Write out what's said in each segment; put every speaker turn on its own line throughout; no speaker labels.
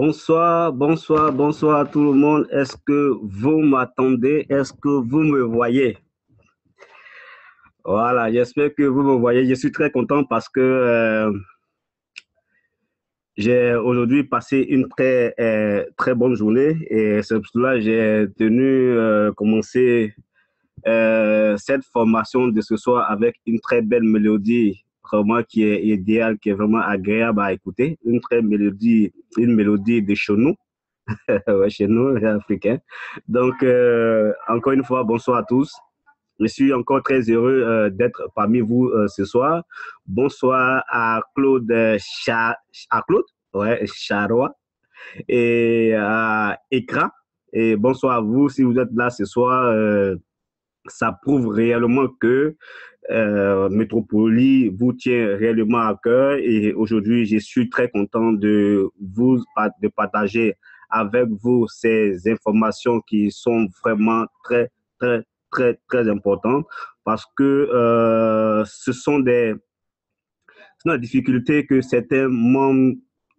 Bonsoir, bonsoir, bonsoir à tout le monde. Est-ce que vous m'attendez? Est-ce que vous me voyez? Voilà, j'espère que vous me voyez. Je suis très content parce que j'ai aujourd'hui passé une très bonne journée et c'est pour cela que j'ai tenu commencer cette formation de ce soir avec une très belle mélodie, vraiment qui est idéale, qui est vraiment agréable à écouter. Une mélodie de chenou. Ouais, chez nous, les Africains. Donc, encore une fois, bonsoir à tous. Je suis encore très heureux d'être parmi vous ce soir. Bonsoir à Claude à Claude, ouais, Charois et à Ekra. Et bonsoir à vous si vous êtes là ce soir. Ça prouve réellement que Métropoli vous tient réellement à cœur et aujourd'hui, je suis très content de partager avec vous ces informations qui sont vraiment très importantes parce que ce sont des difficultés que certains membres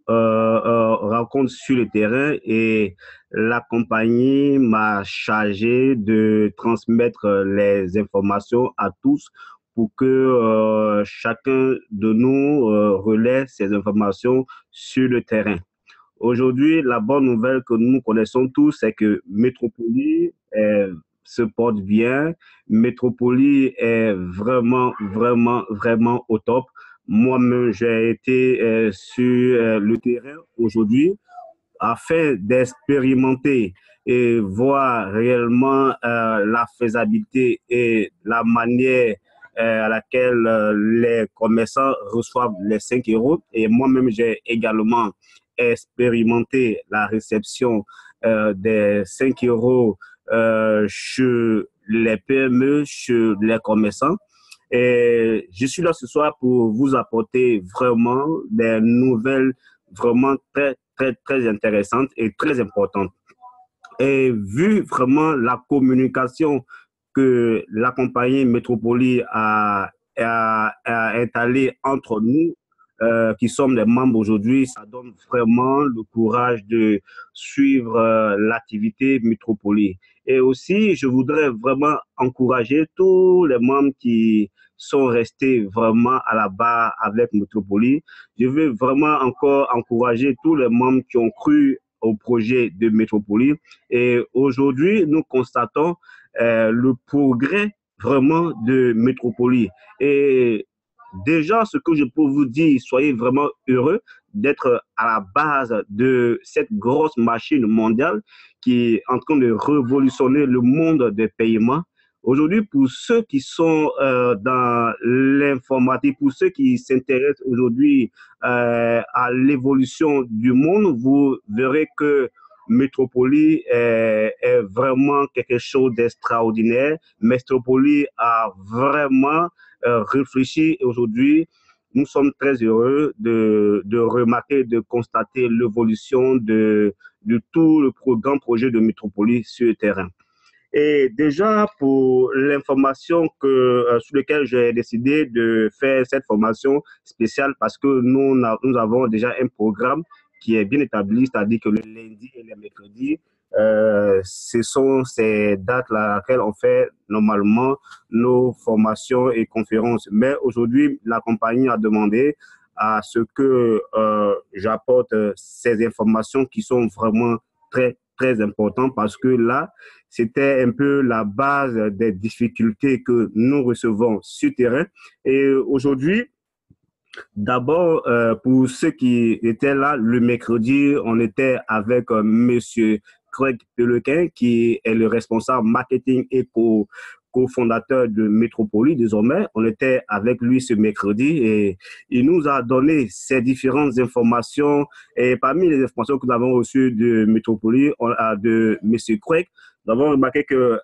rencontrent sur le terrain et la compagnie m'a chargé de transmettre les informations à tous pour que chacun de nous relaie ces informations sur le terrain. Aujourd'hui, la bonne nouvelle que nous connaissons tous, c'est que Métropoli se porte bien. Métropoli est vraiment au top. Moi-même, j'ai été sur le terrain aujourd'hui afin d'expérimenter et voir réellement la faisabilité et la manière à laquelle les commerçants reçoivent les 5 euros. Et moi-même, j'ai également expérimenté la réception des 5 euros chez les PME, chez les commerçants. Et je suis là ce soir pour vous apporter vraiment des nouvelles vraiment très intéressantes et très importantes. Et vu vraiment la communication que la compagnie Métropoli a étalée entre nous, qui sommes les membres aujourd'hui, ça donne vraiment le courage de suivre l'activité Métropoli. Et aussi, je voudrais vraiment encourager tous les membres qui sont restés vraiment à la barre avec Métropoli. Je veux vraiment encore encourager tous les membres qui ont cru au projet de Métropoli. Et aujourd'hui, nous constatons le progrès vraiment de Métropoli. Et déjà, ce que je peux vous dire, soyez vraiment heureux d'être à la base de cette grosse machine mondiale qui est en train de révolutionner le monde des paiements. Aujourd'hui, pour ceux qui sont dans l'informatique, pour ceux qui s'intéressent aujourd'hui à l'évolution du monde, vous verrez que Métropoli est vraiment quelque chose d'extraordinaire. Métropoli a vraiment réfléchi et aujourd'hui, nous sommes très heureux de remarquer, de constater l'évolution de tout le programme projet de Métropoli sur le terrain. Et déjà, pour l'information sur laquelle j'ai décidé de faire cette formation spéciale, parce que nous avons déjà un programme qui est bien établi, c'est-à-dire que le lundi et le mercredi, ce sont ces dates-là à laquelle on fait normalement nos formations et conférences. Mais aujourd'hui, la compagnie a demandé à ce que j'apporte ces informations qui sont vraiment très importantes parce que là, c'était un peu la base des difficultés que nous recevons sur terrain. Et aujourd'hui, d'abord, pour ceux qui étaient là, le mercredi, on était avec Monsieur Craig Pelequin, qui est le responsable marketing et cofondateur de Métropoli désormais. On était avec lui ce mercredi et il nous a donné ces différentes informations. Et parmi les informations que nous avons reçues de Métropoli, de Monsieur Craig, nous avons remarqué que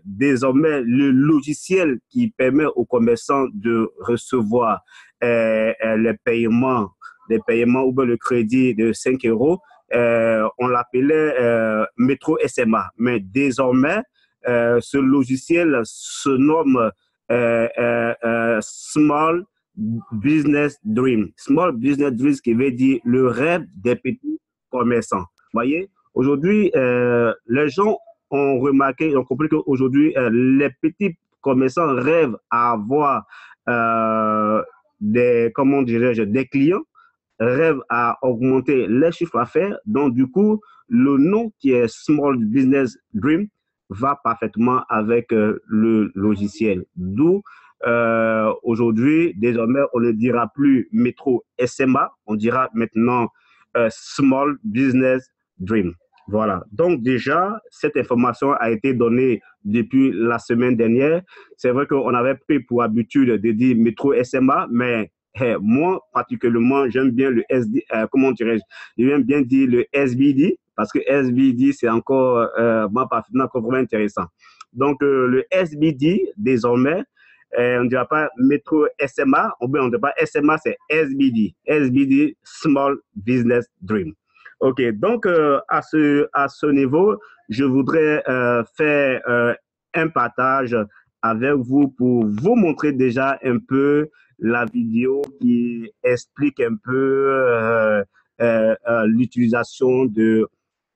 désormais, le logiciel qui permet aux commerçants de recevoir les paiements ou bien le crédit de 5 euros, on l'appelait Métro SMA. Mais désormais, ce logiciel se nomme Small Business Dream. Small Business Dream, ce qui veut dire le rêve des petits commerçants. Voyez, aujourd'hui, les gens ont remarqué, ont compris qu'aujourd'hui, les petits commerçants rêvent à avoir comment dirais-je, des clients, rêvent à augmenter les chiffres d'affaires. Donc, du coup, le nom qui est Small Business Dream va parfaitement avec le logiciel. D'où, aujourd'hui, désormais, on ne dira plus métro SMA, on dira maintenant Small Business Dream. Voilà. Donc, déjà, cette information a été donnée depuis la semaine dernière. C'est vrai qu'on avait pris pour habitude de dire métro SMA, mais moi, particulièrement, j'aime bien le SD, comment dirais-je, j'aime bien dire le SBD, parce que SBD, c'est encore, parfaitement encore vraiment intéressant. Donc, le SBD, désormais, on ne dira pas métro SMA, on ne dira pas SMA, c'est SBD. SBD, Small Business Dream. OK, donc à ce niveau, je voudrais faire un partage avec vous pour vous montrer déjà un peu la vidéo qui explique un peu l'utilisation de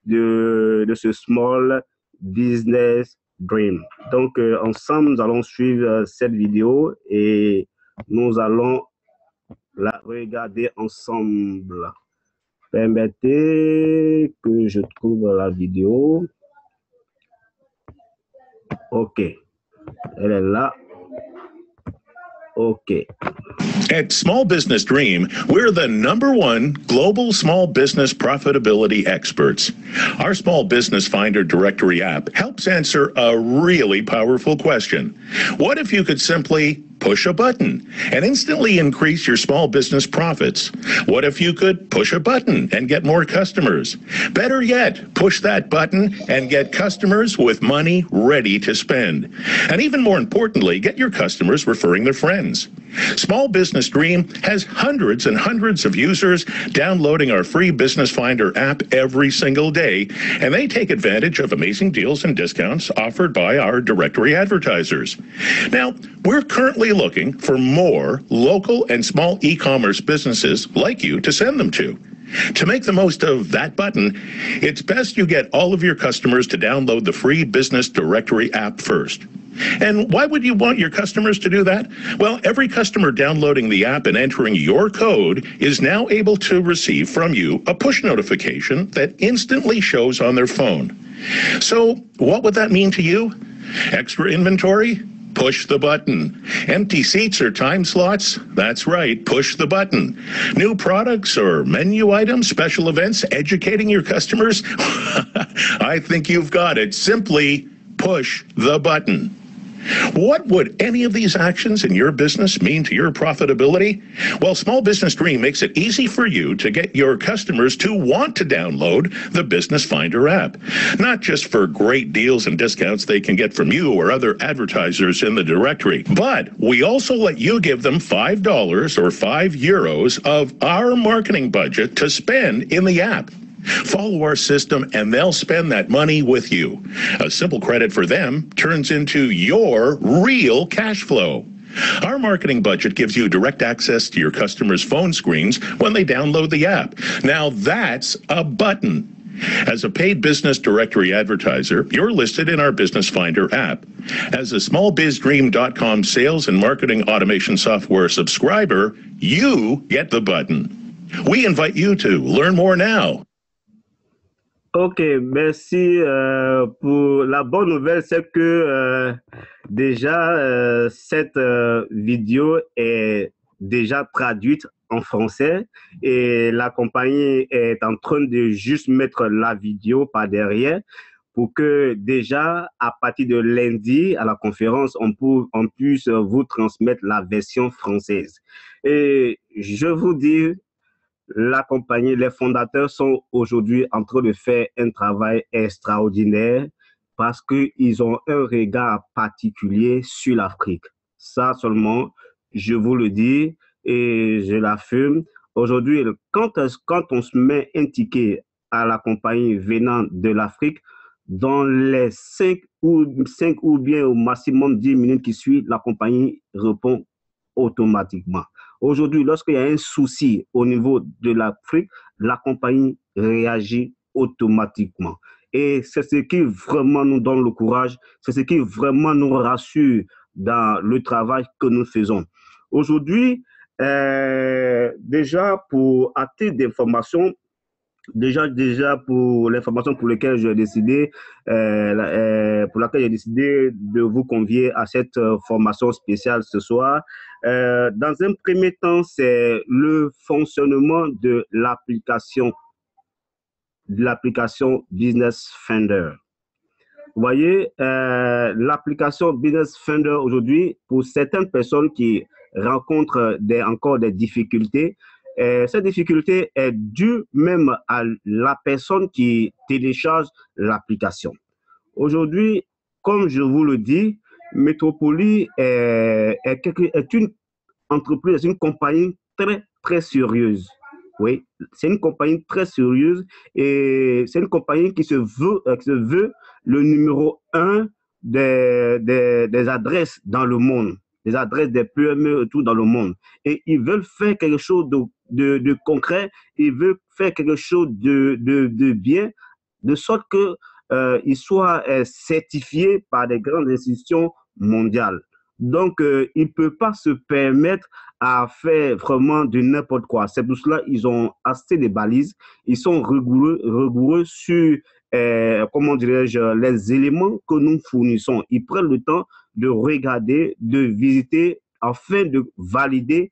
ce Small Business Dream. Donc, ensemble, nous allons suivre cette vidéo et nous allons la regarder ensemble. Permettez que je trouve la vidéo. OK. Elle est là. OK.
At Small Business Dream, we're the #1 global small business profitability experts. Our Small Business Finder directory app helps answer a really powerful question. What if you could simply push a button and instantly increase your small business profits? What if you could push a button and get more customers? Better yet, push that button and get customers with money ready to spend. And even more importantly, get your customers referring their friends. Small Business Dream has hundreds and hundreds of users downloading our free Business Finder app every single day, and they take advantage of amazing deals and discounts offered by our directory advertisers. Now, we're currently looking for more local and small e-commerce businesses like you to send them to. To make the most of that button, it's best you get all of your customers to download the free Business Directory app first. And why would you want your customers to do that? Well, every customer downloading the app and entering your code is now able to receive from you a push notification that instantly shows on their phone. So what would that mean to you? Extra inventory? Push the button. Empty seats or time slots? That's right, push the button. New products or menu items, special events, educating your customers? I think you've got it. Simply push the button. What would any of these actions in your business mean to your profitability? Well, Small Business Dream makes it easy for you to get your customers to want to download the Business Finder app, not just for great deals and discounts they can get from you or other advertisers in the directory, but we also let you give them $5 or €5 of our marketing budget to spend in the app. Follow our system and they'll spend that money with you. A simple credit for them turns into your real cash flow. Our marketing budget gives you direct access to your customers' phone screens when they download the app. Now that's a button. As a paid business directory advertiser, you're listed in our Business Finder app. As a smallbizdream.com sales and marketing automation software subscriber, you get the button. We invite you to learn more now.
OK, merci pour la bonne nouvelle, c'est que déjà cette vidéo est déjà traduite en français et la compagnie est en train de juste mettre la vidéo par derrière pour que déjà à partir de lundi à la conférence, on puisse vous transmettre la version française. Et je vous dis, la compagnie, les fondateurs sont aujourd'hui en train de faire un travail extraordinaire parce qu'ils ont un regard particulier sur l'Afrique. Ça seulement, je vous le dis et je l'affirme. Aujourd'hui, quand on se met un ticket à la compagnie venant de l'Afrique, dans les 5 ou bien au maximum 10 minutes qui suivent, la compagnie répond automatiquement. Aujourd'hui, lorsqu'il y a un souci au niveau de l'Afrique, la compagnie réagit automatiquement. Et c'est ce qui vraiment nous donne le courage, c'est ce qui vraiment nous rassure dans le travail que nous faisons. Aujourd'hui, déjà pour à titre d'information, déjà pour l'information pour laquelle j'ai décidé, pour laquelle j'ai décidé de vous convier à cette formation spéciale ce soir. Dans un premier temps, c'est le fonctionnement de l'application Business Finder. Vous voyez, l'application Business Finder aujourd'hui, pour certaines personnes qui rencontrent encore des difficultés, cette difficulté est due même à la personne qui télécharge l'application. Aujourd'hui, comme je vous le dis, Metropolis est une entreprise, une compagnie très, très sérieuse. Oui, c'est une compagnie très sérieuse et c'est une compagnie qui se veut le numéro 1 des adresses dans le monde, des adresses des PME et tout dans le monde. Et ils veulent faire quelque chose de concret, ils veulent faire quelque chose de bien, de sorte que ils soient certifiés par des grandes institutions mondiales. Donc, il ne peut pas se permettre à faire vraiment de n'importe quoi. C'est pour cela qu'ils ont assez de balises. Ils sont rigoureux sur, comment dirais-je, les éléments que nous fournissons. Ils prennent le temps de regarder, de visiter, afin de valider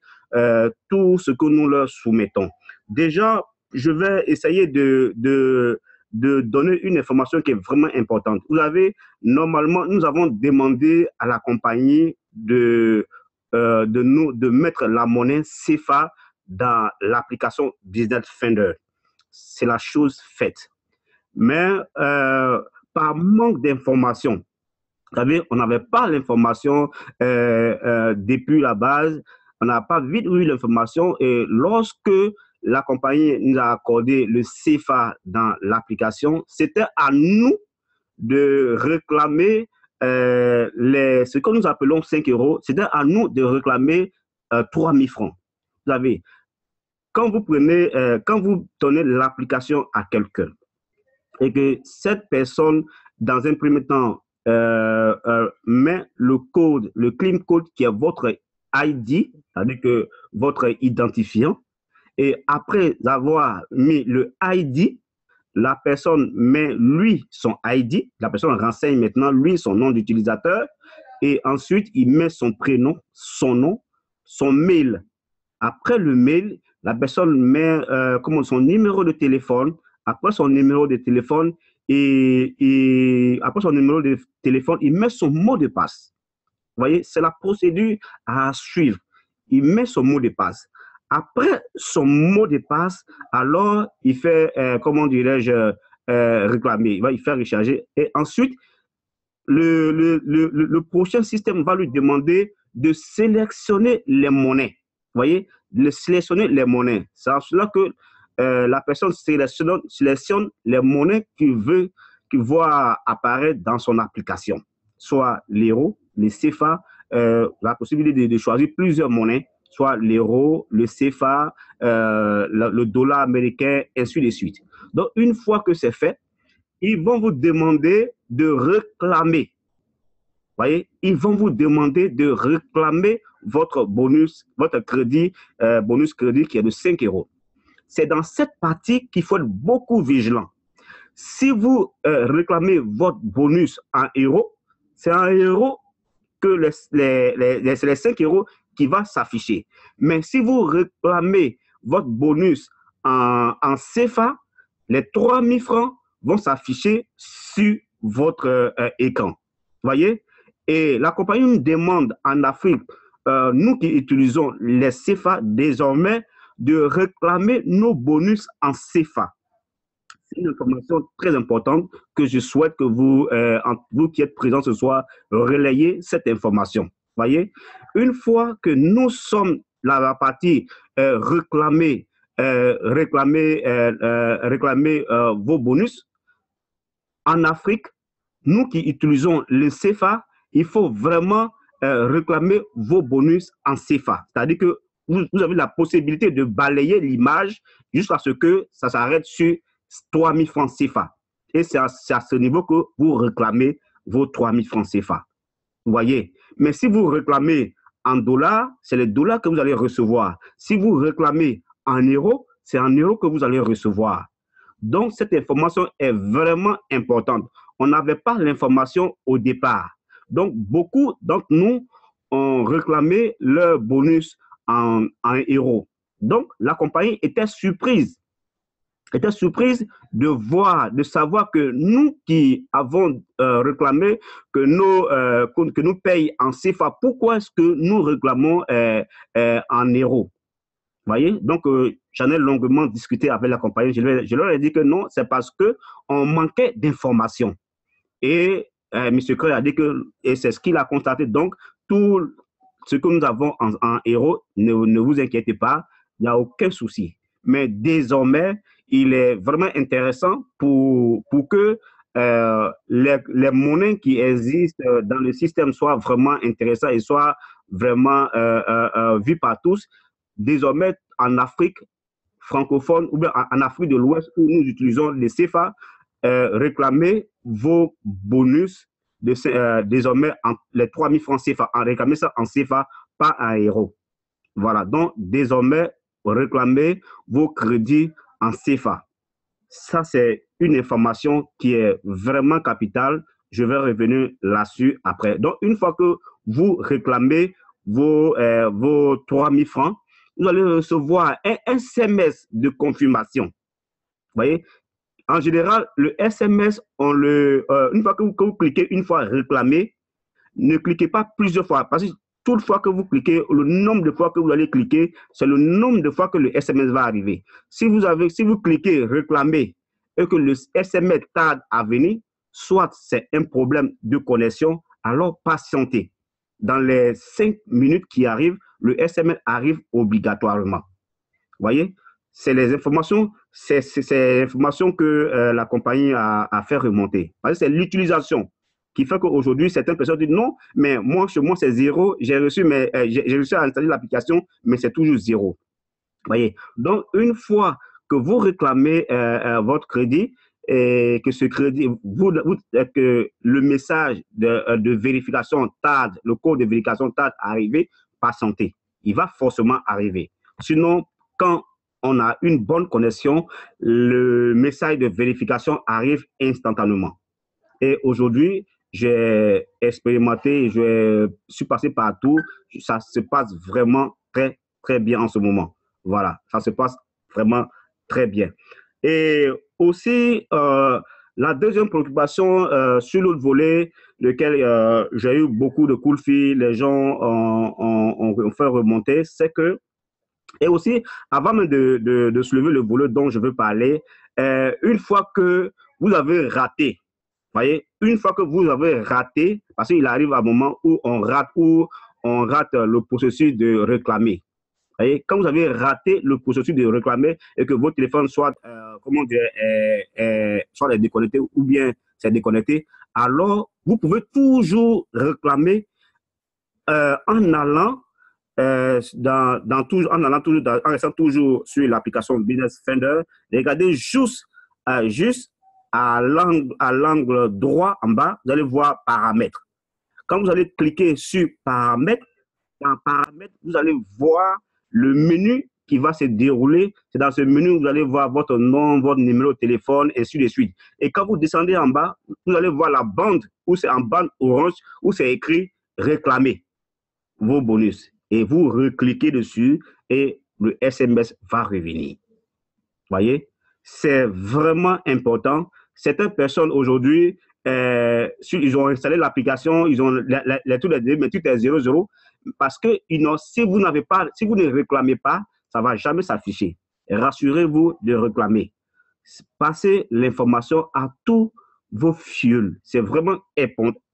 tout ce que nous leur soumettons. Déjà, je vais essayer de donner une information qui est vraiment importante. Vous avez, normalement, nous avons demandé à la compagnie de mettre la monnaie CFA dans l'application Business Finder. C'est la chose faite. Mais par manque d'information, vous savez, on n'avait pas l'information depuis la base, on n'a pas vite eu l'information et lorsque la compagnie nous a accordé le CFA dans l'application, c'était à nous de réclamer ce que nous appelons 5 euros, c'était à nous de réclamer 3 000 francs. Vous savez, quand vous donnez l'application à quelqu'un et que cette personne, dans un premier temps, met le code, le clean code qui est votre ID, c'est-à-dire que votre identifiant, et après avoir mis le ID, la personne met lui son ID, la personne renseigne maintenant lui son nom d'utilisateur et ensuite il met son prénom, son nom, son mail. Après le mail, la personne met son numéro de téléphone. Après son numéro de téléphone après son numéro de téléphone, il met son mot de passe. Vous voyez, c'est la procédure à suivre. Il met son mot de passe. Après son mot de passe, alors il fait, comment dirais-je, réclamer. Il fait recharger. Et ensuite, le prochain système va lui demander de sélectionner les monnaies. Vous voyez, de sélectionner les monnaies. C'est à cela que la personne sélectionne les monnaies qu'il voit apparaître dans son application. Soit l'euro, le CFA, la possibilité de choisir plusieurs monnaies, soit l'euro, le CFA, le dollar américain, ainsi de suite. Donc, une fois que c'est fait, ils vont vous demander de réclamer. Vous voyez, ils vont vous demander de réclamer votre bonus, votre crédit, bonus crédit qui est de 5 euros. C'est dans cette partie qu'il faut être beaucoup vigilant. Si vous réclamez votre bonus en euros, c'est en euros que c'est les 5 euros qui va s'afficher. Mais si vous réclamez votre bonus en CFA, les 3 000 francs vont s'afficher sur votre écran. Vous voyez? Et la compagnie nous demande en Afrique, nous qui utilisons les CFA désormais, de réclamer nos bonus en CFA. C'est une information très importante que je souhaite que vous qui êtes présents ce soir, relayez cette information. Voyez, une fois que nous sommes la partie réclamer vos bonus, en Afrique, nous qui utilisons le CFA, il faut vraiment réclamer vos bonus en CFA. C'est-à-dire que vous avez la possibilité de balayer l'image jusqu'à ce que ça s'arrête sur 3 000 francs CFA. Et c'est à ce niveau que vous réclamez vos 3 000 francs CFA. Vous voyez? Mais si vous réclamez en dollars, c'est les dollars que vous allez recevoir. Si vous réclamez en euros, c'est en euros que vous allez recevoir. Donc, cette information est vraiment importante. On n'avait pas l'information au départ. Donc, beaucoup d'entre nous ont réclamé leur bonus en euros. Donc, la compagnie était surprise de voir, de savoir que nous qui avons réclamé que nous payons en CFA, pourquoi est-ce que nous réclamons en euros? Vous voyez? Donc, j'en ai longuement discuté avec la compagnie. Je leur ai dit que non, c'est parce qu'on manquait d'informations. Et M. Cray a dit que, et c'est ce qu'il a constaté, donc, tout ce que nous avons en euros, ne vous inquiétez pas, il n'y a aucun souci. Mais désormais, il est vraiment intéressant pour que les monnaies qui existent dans le système soient vraiment intéressantes et soient vraiment vues par tous. Désormais, en Afrique francophone ou bien en Afrique de l'Ouest où nous utilisons les CFA, réclamez vos bonus désormais les 3 000 francs CFA, réclamez ça en CFA, pas en euros. Voilà, donc désormais, réclamez vos crédits en CFA. Ça, c'est une information qui est vraiment capitale. Je vais revenir là-dessus après. Donc, une fois que vous réclamez vos 3 000 francs, vous allez recevoir un SMS de confirmation. Vous voyez? En général, le SMS, une fois que vous cliquez une fois réclamer, ne cliquez pas plusieurs fois. Parce que toute fois que vous cliquez, le nombre de fois que vous allez cliquer, c'est le nombre de fois que le SMS va arriver. Si vous cliquez réclamer et que le SMS tarde à venir, soit c'est un problème de connexion, alors patientez. Dans les 5 minutes qui arrivent, le SMS arrive obligatoirement. Vous voyez? C'est les informations, c'est l'information que la compagnie a fait remonter. C'est l'utilisation qui fait qu'aujourd'hui, certaines personnes disent non, mais moi, chez moi, c'est zéro. J'ai réussi à installer l'application, mais c'est toujours zéro. Vous voyez? Donc, une fois que vous réclamez votre crédit et que ce crédit, que le message de vérification tarde, le code de vérification tarde à arriver, patientez. Il va forcément arriver. Sinon, quand on a une bonne connexion, le message de vérification arrive instantanément. Et aujourd'hui, j'ai expérimenté, je suis passé partout, ça se passe vraiment très, très bien en ce moment. Voilà, ça se passe vraiment très bien. Et aussi, la deuxième préoccupation sur l'autre volet, lequel j'ai eu beaucoup de coups de fil, les gens ont fait remonter, c'est que, et aussi, avant même de soulever le volet dont je veux parler, une fois que vous avez raté, voyez, une fois que vous avez raté, parce qu'il arrive un moment où on rate le processus de réclamer. Voyez, quand vous avez raté le processus de réclamer et que votre téléphone soit, soit déconnecté ou bien c'est déconnecté, alors vous pouvez toujours réclamer en allant en restant toujours sur l'application Business Finder. Regardez juste à l'angle droit en bas, vous allez voir paramètres. Quand vous allez cliquer sur paramètres, dans paramètres, vous allez voir le menu qui va se dérouler. C'est dans ce menu où vous allez voir votre nom, votre numéro de téléphone, et ainsi de suite. Et quand vous descendez en bas, vous allez voir la bande, où c'est en bande orange, où c'est écrit réclamer vos bonus. Et vous recliquez dessus et le SMS va revenir. Voyez, c'est vraiment important. Certaines personnes aujourd'hui, ils ont installé l'application, ils ont tous les deux, mais tout est 00, parce que si vous ne réclamez pas, ça ne va jamais s'afficher. Rassurez-vous de réclamer. Passez l'information à tous vos fioles. C'est vraiment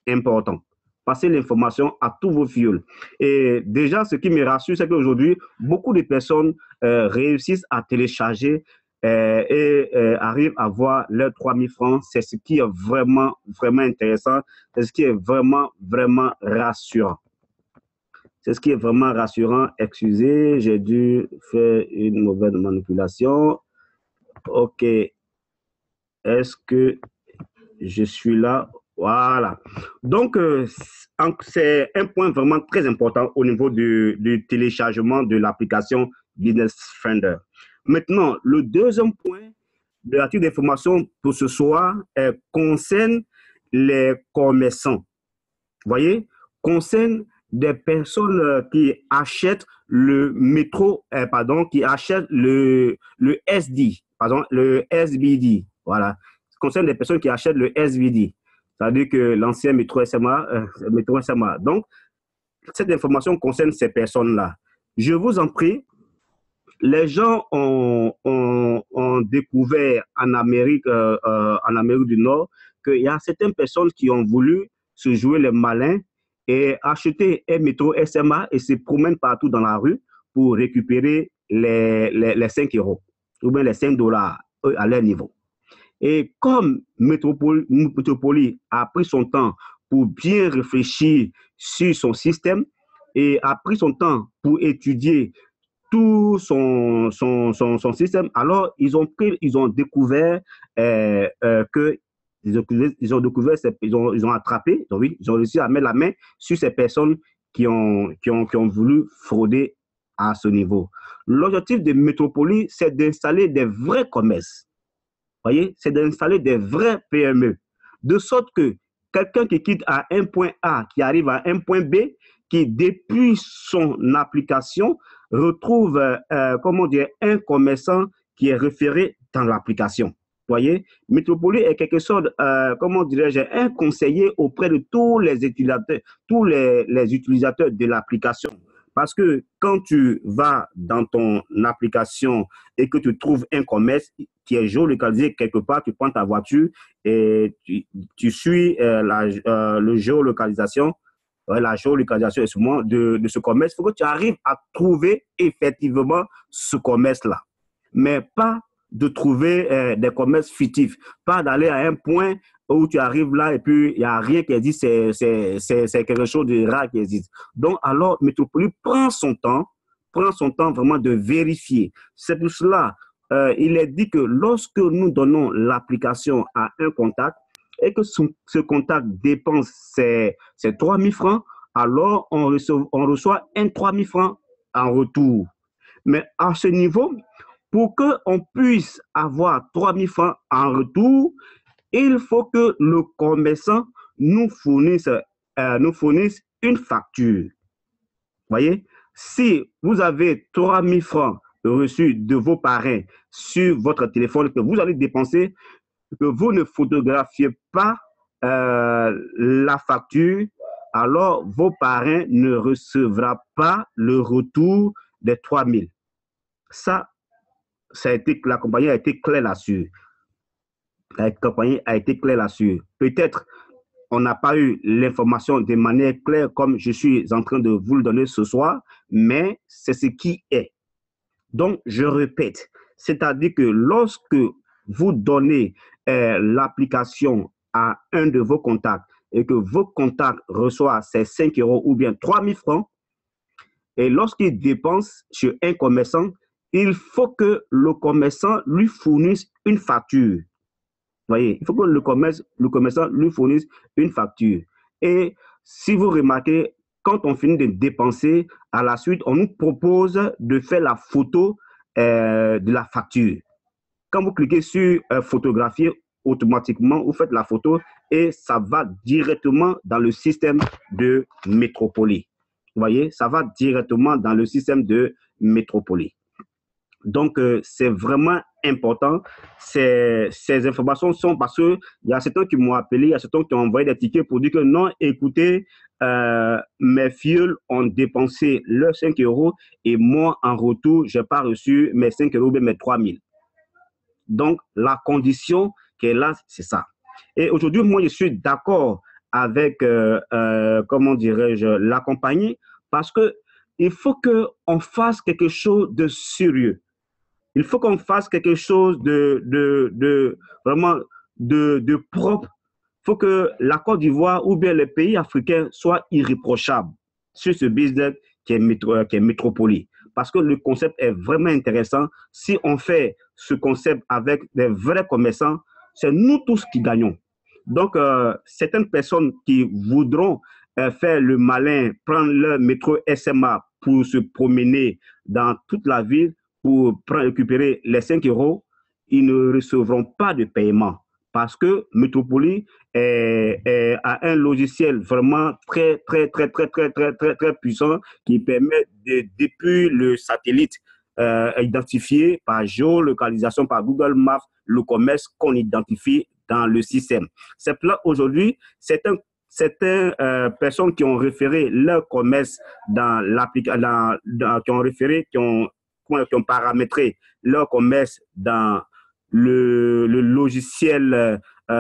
important. Passez l'information à tous vos fioles. Et déjà, ce qui me rassure, c'est qu'aujourd'hui, beaucoup de personnes réussissent à télécharger arrivent à voir leurs 3 000 francs. C'est ce qui est vraiment, vraiment intéressant. C'est ce qui est vraiment, vraiment rassurant. C'est ce qui est vraiment rassurant. Excusez, j'ai dû faire une mauvaise manipulation. OK. Est-ce que je suis là? Voilà. Donc, c'est un point vraiment très important au niveau du téléchargement de l'application Business Finder. Maintenant, le deuxième point de la type d'information pour ce soir concerne les commerçants. Vous voyez, concerne des personnes qui achètent le métro, qui achètent le SD, pardon, le SBD. Voilà. Concerne des personnes qui achètent le SBD, c'est-à-dire que l'ancien métro SMA. Donc, cette information concerne ces personnes-là. Je vous en prie, les gens ont découvert en Amérique du Nord qu'il y a certaines personnes qui ont voulu se jouer les malins et acheter un métro SMA et se promènent partout dans la rue pour récupérer les 5 euros ou bien les 5 dollars à leur niveau. Et comme Métropoli a pris son temps pour bien réfléchir sur son système et a pris son temps pour étudier tout son système, alors ils ont découvert ils ont attrapé, donc oui, ils ont réussi à mettre la main sur ces personnes qui ont voulu frauder à ce niveau. L'objectif de Métropoli, c'est d'installer des vrais commerces. Vous voyez, c'est d'installer des vrais PME, de sorte que quelqu'un qui quitte à un point A, qui arrive à un point B, qui depuis son application retrouve un commerçant qui est référé dans l'application. Vous voyez, Métropoli est quelque sorte, un conseiller auprès de tous les utilisateurs de l'application. Parce que quand tu vas dans ton application et que tu trouves un commerce qui est géolocalisé quelque part, tu prends ta voiture et tu suis le géolocalisation, la géolocalisation de ce commerce. Il faut que tu arrives à trouver effectivement ce commerce-là, mais pas de trouver des commerces fictifs, pas d'aller à un point où tu arrives là et puis il n'y a rien qui existe, c'est quelque chose de rare qui existe. Donc, alors, Métropoli prend son temps vraiment de vérifier. C'est pour cela, il est dit que lorsque nous donnons l'application à un contact et que ce contact dépense ses 3 000 francs, alors on reçoit un 3 000 francs en retour. Mais à ce niveau, pour qu'on puisse avoir 3 000 francs en retour, il faut que le commerçant nous fournisse une facture. Vous voyez, si vous avez 3 000 francs reçus de vos parrains sur votre téléphone que vous allez dépenser, que vous ne photographiez pas la facture, alors vos parrains ne recevront pas le retour des 3 000. La compagnie a été claire là-dessus. La compagnie a été claire là-dessus. Peut-être on n'a pas eu l'information de manière claire comme je suis en train de vous le donner ce soir, mais c'est ce qui est. Donc, je répète, c'est-à-dire que lorsque vous donnez l'application à un de vos contacts et que vos contacts reçoivent ces 5 euros ou bien 3 000 francs, et lorsqu'il dépense sur un commerçant, il faut que le commerçant lui fournisse une facture. Vous voyez, il faut que le commerçant lui fournisse une facture. Et si vous remarquez, quand on finit de dépenser, à la suite, on nous propose de faire la photo de la facture. Quand vous cliquez sur photographier, automatiquement, vous faites la photo et ça va directement dans le système de Métropoli. Vous voyez, ça va directement dans le système de Métropoli. Donc, c'est vraiment important. Ces informations sont parce qu'il y a certains qui m'ont appelé, il y a certains qui ont envoyé des tickets pour dire que non, écoutez, mes filles ont dépensé leurs 5 euros et moi, en retour, je n'ai pas reçu mes 5 euros, mais mes 3 000. Donc, la condition qui est là, c'est ça. Et aujourd'hui, moi, je suis d'accord avec, comment dirais-je, la compagnie parce qu'il faut qu'on fasse quelque chose de sérieux. Il faut qu'on fasse quelque chose vraiment de propre. Il faut que la Côte d'Ivoire ou bien les pays africains soient irréprochables sur ce business qui est Métropoli. Parce que le concept est vraiment intéressant. Si on fait ce concept avec des vrais commerçants, c'est nous tous qui gagnons. Donc, certaines personnes qui voudront faire le malin, prendre le métro SMA pour se promener dans toute la ville, pour récupérer les 5 euros, ils ne recevront pas de paiement parce que Métropolis a un logiciel vraiment très puissant qui permet depuis le satellite identifier par géolocalisation, par Google Maps, le commerce qu'on identifie dans le système. C'est là aujourd'hui, certaines personnes qui ont référé leur commerce dans l'application, qui ont paramétré leur commerce dans le logiciel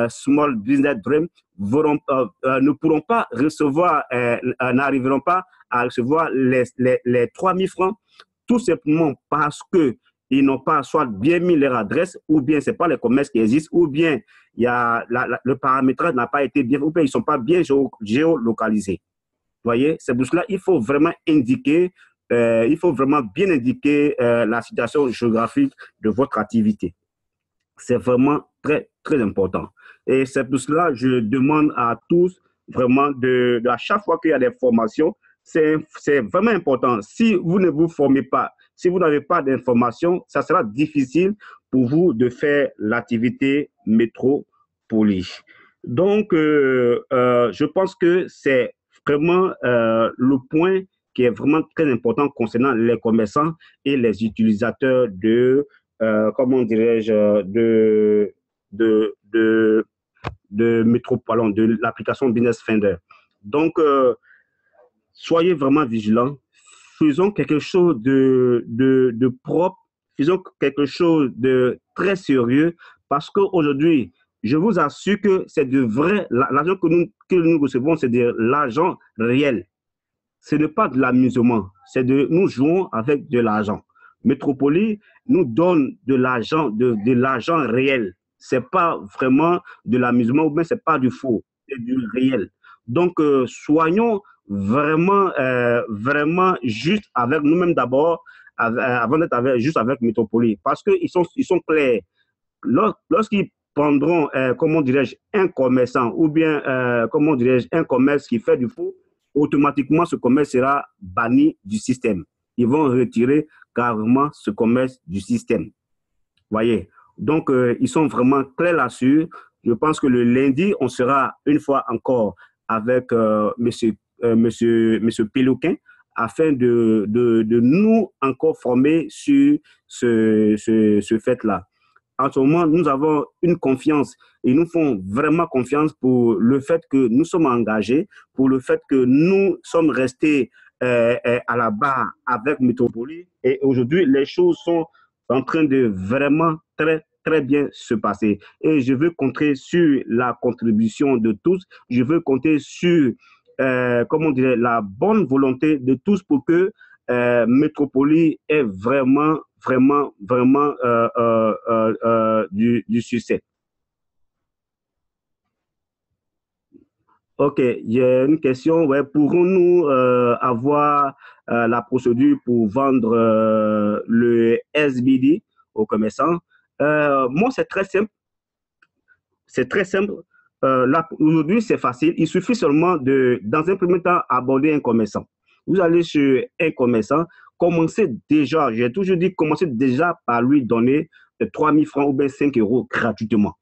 Small Business Dream ne pourront pas recevoir, n'arriveront pas à recevoir les 3 000 francs, tout simplement parce que ils n'ont pas soit bien mis leur adresse, ou bien ce n'est pas les commerces qui existent, ou bien le paramétrage n'a pas été bien, ou bien ils ne sont pas bien géolocalisés. Vous voyez, c'est pour cela qu'il faut vraiment indiquer, il faut vraiment bien indiquer la situation géographique de votre activité. C'est vraiment très important. Et c'est pour cela que je demande à tous, vraiment, à chaque fois qu'il y a des formations, c'est vraiment important. Si vous ne vous formez pas, si vous n'avez pas d'informations, ça sera difficile pour vous de faire l'activité Métropolis. Donc, je pense que c'est vraiment le point qui est vraiment très important concernant les commerçants et les utilisateurs de, comment dirais-je, de Métropolis, de l'application Business Finder. Donc, soyez vraiment vigilants. Faisons quelque chose de propre, faisons quelque chose de très sérieux, parce qu'aujourd'hui, je vous assure que c'est de vrai, l'argent que nous recevons, c'est de l'argent réel. Ce n'est pas de l'amusement, c'est nous jouons avec de l'argent. Métropolis nous donne de l'argent réel. C'est pas vraiment de l'amusement ou bien c'est pas du faux, c'est du réel. Donc, soyons vraiment juste avec nous-mêmes d'abord, avant d'être juste avec Métropolis, parce qu'ils sont clairs. Lorsqu'ils prendront, comment dirais-je, un commerçant ou bien, comment dirais-je, un commerce qui fait du faux, automatiquement, ce commerce sera banni du système. Ils vont retirer carrément ce commerce du système. Voyez. Donc, ils sont vraiment très là-dessus. Je pense que le lundi, on sera une fois encore avec monsieur Péloquin afin de nous encore former sur ce fait-là. En ce moment, nous avons une confiance et nous font vraiment confiance pour le fait que nous sommes engagés, pour le fait que nous sommes restés à la barre avec Métropolis. Et aujourd'hui, les choses sont en train de vraiment très bien se passer. Et je veux compter sur la contribution de tous. Je veux compter sur, comment dire, la bonne volonté de tous pour que Métropolis ait vraiment du succès. Ok, il y a une question. Ouais, pourrons-nous avoir la procédure pour vendre le SBD aux commerçants? Moi, c'est très simple. C'est très simple. Aujourd'hui, c'est facile. Il suffit seulement dans un premier temps, aborder un commerçant. Vous allez sur un commerçant, commencez déjà, j'ai toujours dit, commencez déjà par lui donner 3 000 francs ou bien 5 euros gratuitement.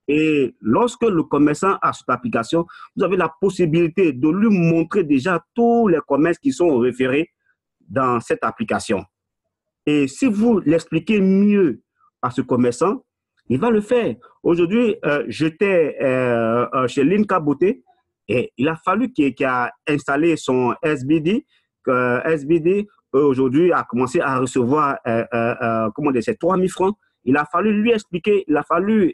Et lorsque le commerçant a cette application, vous avez la possibilité de lui montrer déjà tous les commerces qui sont référés dans cette application. Et si vous l'expliquez mieux à ce commerçant, il va le faire. Aujourd'hui, j'étais chez Linka Beauté et il a fallu qu'il a installé son SBD. SBD, aujourd'hui, a commencé à recevoir comment dire, ces 3 000 francs. Il a fallu lui expliquer, il a fallu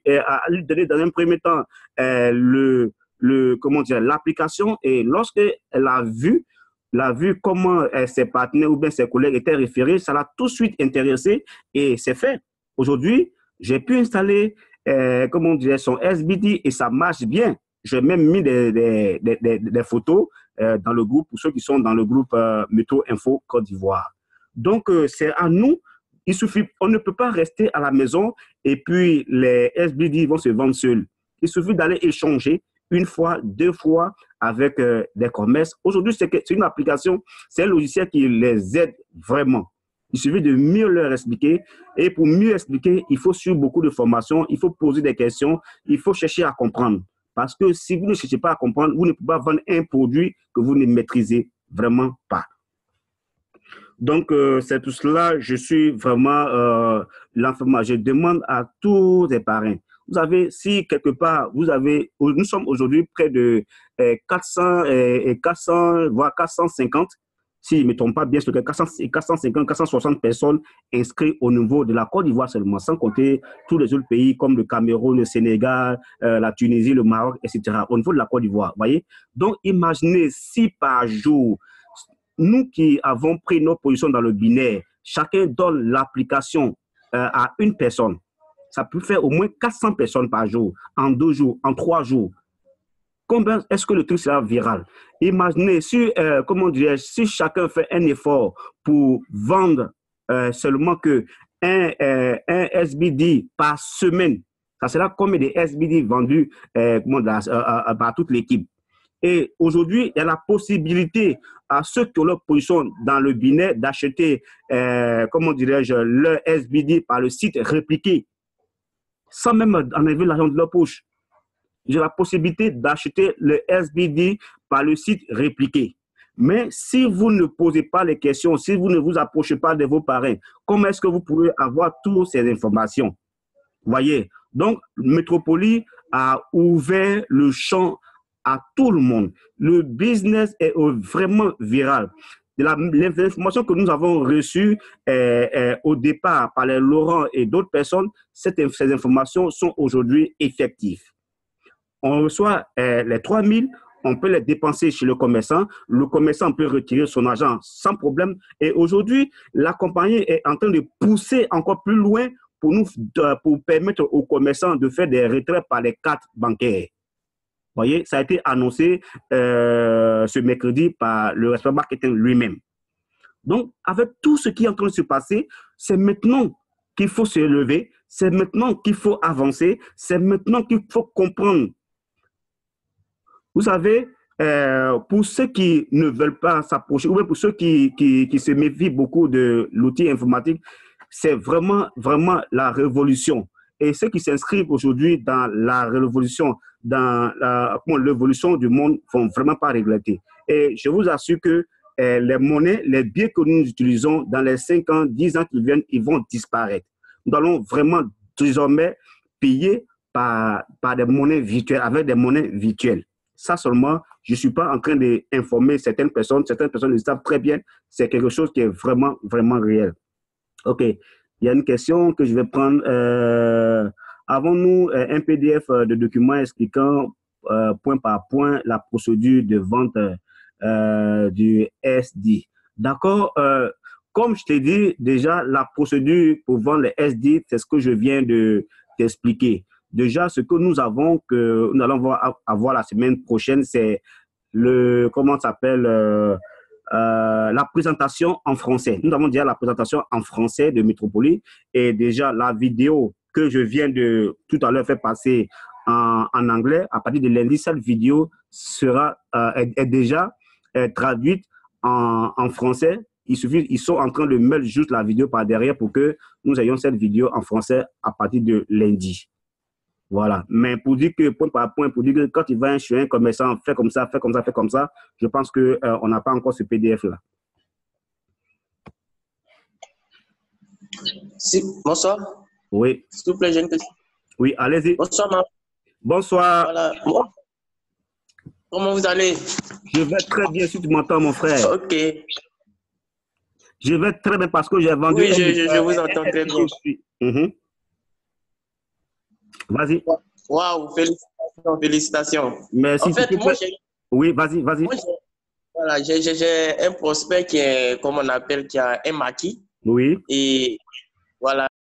lui donner dans un premier temps comment dire, l'application. Et lorsqu'elle a vu comment ses partenaires ou bien ses collègues étaient référés, ça l'a tout de suite intéressé et c'est fait. Aujourd'hui, j'ai pu installer comment dire, son SBD et ça marche bien. J'ai même mis des photos dans le groupe, pour ceux qui sont dans le groupe Métro Info Côte d'Ivoire. Donc, c'est à nous Il suffit, on ne peut pas rester à la maison et puis les SBD vont se vendre seuls. Il suffit d'aller échanger une fois, deux fois avec des commerces. Aujourd'hui, c'est une application, c'est un logiciel qui les aide vraiment. Il suffit de mieux leur expliquer. Et pour mieux expliquer, il faut suivre beaucoup de formations, il faut poser des questions, il faut chercher à comprendre. Parce que si vous ne cherchez pas à comprendre, vous ne pouvez pas vendre un produit que vous ne maîtrisez vraiment pas. Donc, c'est tout cela. Je suis vraiment l'information. Je demande à tous les parrains. Vous avez, si quelque part, nous sommes aujourd'hui près de 400, voire 450, si je ne me trompe pas bien, c'est 450, 460 personnes inscrites au niveau de la Côte d'Ivoire seulement, sans compter tous les autres pays comme le Cameroun, le Sénégal, la Tunisie, le Maroc, etc. Au niveau de la Côte d'Ivoire, voyez. Donc, imaginez si par jour, nous qui avons pris nos positions dans le binaire, chacun donne l'application à une personne. Ça peut faire au moins 400 personnes par jour, en 2 jours, en 3 jours. Combien est-ce que le truc sera viral? Imaginez, si chacun fait un effort pour vendre seulement un SBD par semaine, ça sera combien de SBD vendus par toute l'équipe? Et aujourd'hui, il y a la possibilité à ceux qui ont leur position dans le binaire d'acheter, leur SBD par le site répliqué, sans même enlever l'argent de leur poche. J'ai la possibilité d'acheter le SBD par le site répliqué. Mais si vous ne posez pas les questions, si vous ne vous approchez pas de vos parrains, comment est-ce que vous pourrez avoir toutes ces informations? Voyez, donc Métropoli a ouvert le champ à tout le monde. Le business est vraiment viral. L'information que nous avons reçue au départ par les Laurent et d'autres personnes, ces informations sont aujourd'hui effectives. On reçoit les 3 000, on peut les dépenser chez le commerçant peut retirer son argent sans problème. Et aujourd'hui, la compagnie est en train de pousser encore plus loin pour permettre aux commerçants de faire des retraits par les cartes bancaires. Vous voyez, ça a été annoncé ce mercredi par le responsable marketing lui-même. Donc, avec tout ce qui est en train de se passer, c'est maintenant qu'il faut se lever, c'est maintenant qu'il faut avancer, c'est maintenant qu'il faut comprendre. Vous savez, pour ceux qui ne veulent pas s'approcher, ou bien pour ceux qui se méfient beaucoup de l'outil informatique, c'est vraiment, vraiment la révolution. Et ceux qui s'inscrivent aujourd'hui dans la révolution, dans l'évolution du monde, ne vont vraiment pas regretter. Et je vous assure que les monnaies, les biens que nous utilisons dans les 5 ans, 10 ans qui viennent, ils vont disparaître. Nous allons vraiment désormais payer par des monnaies virtuelles, avec des monnaies virtuelles. Ça seulement, je ne suis pas en train d'informer certaines personnes le savent très bien, c'est quelque chose qui est vraiment, vraiment réel. OK. Il y a une question que je vais prendre. Avons-nous un PDF de documents expliquant point par point la procédure de vente du SD? D'accord. Comme je t'ai dit, déjà, la procédure pour vendre les SD, c'est ce que je viens de t'expliquer. Déjà, ce que nous avons, que nous allons avoir la semaine prochaine, c'est la présentation en français. Nous avons déjà la présentation en français de Métropoli et déjà la vidéo que je viens de tout à l'heure faire passer en anglais. À partir de lundi, cette vidéo est déjà traduite en français. Ils sont en train de mettre juste la vidéo par derrière pour que nous ayons cette vidéo en français à partir de lundi. Voilà. Mais pour dire que, point par point, pour dire que quand il va chez un commerçant, fait comme ça, je pense qu'on n'a pas encore ce PDF-là.
Bonsoir.
Oui.
S'il vous plaît, j'ai une question.
Oui, allez-y.
Bonsoir, maman.
Bonsoir.
Voilà. Comment vous allez?
Je vais très bien, si tu m'entends, mon frère.
OK.
Je vais très bien parce que j'ai vendu...
Oui, je vous entends très bien.
Vas-y.
Waouh, félicitations.
Merci.
En fait, moi, j'ai...
Oui, vas-y.
Voilà, j'ai un prospect qui est, comme on appelle, qui a un maquis.
Oui.
Et voilà.